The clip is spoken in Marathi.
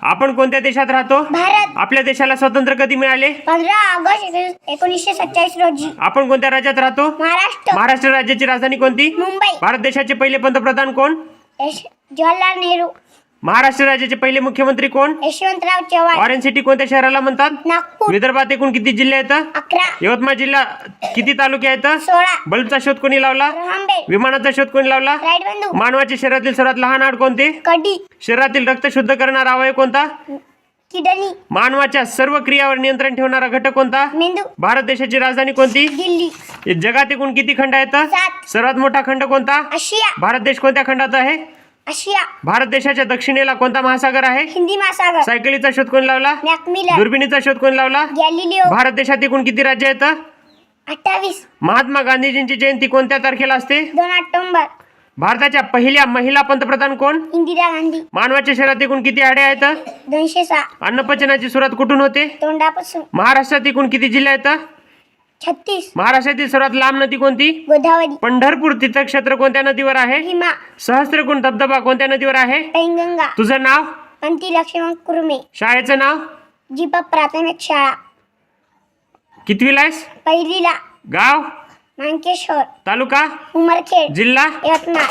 आपण कोणत्या देशात राहतो? भारत. आपल्या देशाला स्वातंत्र्य कधी मिळाले? 15 ऑगस्ट 1947 रोजी. आपण कोणत्या राज्यात राहतो? महाराष्ट्र. महाराष्ट्र राज्याची राजधानी कोणती? मुंबई. भारत देशाचे पहिले पंतप्रधान कोण? जवाहरलाल नेहरू. महाराष्ट्र राज्याचे पहिले मुख्यमंत्री कोण? यशवंतराव चव्हाण. ऑरेंज सिटी कोणत्या शहराला म्हणतात? नागपूर. विदर्भात एकूण किती जिल्हे आहेत? 11. यवतमाळ जिल्हा किती तालुके आहेत? 16. बल्बचा शोध कोणी लावला? रहांबे. विमानाचा शोध कोणी लावला? राईट बंधू. मानवाच्या शरीरातील सर्वात लहान हाड कोणते? कडी. शरीरातील रक्त शुद्ध करणारा अवयव कोणता? किडनी. मानवाच्या सर्व क्रियावर नियंत्रण ठेवणारा घटक कोणता? मेंदू. भारत देशाची राजधानी कोणती? दिल्ली. जगात एकूण किती खंड आहेत? 7. सर्वात मोठा खंड कोणता? आशिया. भारत देश कोणत्या खंडात आहे? आशिया. भारत देशाच्या दक्षिणेला कोणता महासागर आहे? हिंदी महासागर. सायकलीचा शोध कोणी लावला? मॅकमिलन. दुर्बिणीचा शोध कोणी लावला? गॅलिलिओ. भारत देशात एकूण किती राज्य आहेत? 28. महात्मा गांधीजींची जयंती कोणत्या तारखेला असते? 2 ऑक्टोबर. भारताच्या पहिल्या महिला पंतप्रधान कोण? इंदिरा गांधी. मानवाच्या शरीरात एकूण किती हाडे आहेत? 206. अन्नपचनाची सुरुवात कुठून होते? तोंडापासून. महाराष्ट्रात एकूण किती जिल्हे आहेत? 36. महाराष्ट्रातील सर्वात लांब नदी कोणती? गोदावरी. पंढरपूर तीर्थक्षेत्र कोणत्या नदीवर आहे? भीमा. सहस्त्रकुंड धबधबा कोणत्या नदीवर आहे? पैनगंगा. तुझं नाव? पंती लक्ष्मण कुर्मे. शाळेचं नाव? जीपा प्राथमिक शाळा. कितवीला आहेस? पहिलीला. गाव? मांकेश्वर. तालुका? उमरखेड. जिल्हा? यवतमाळ.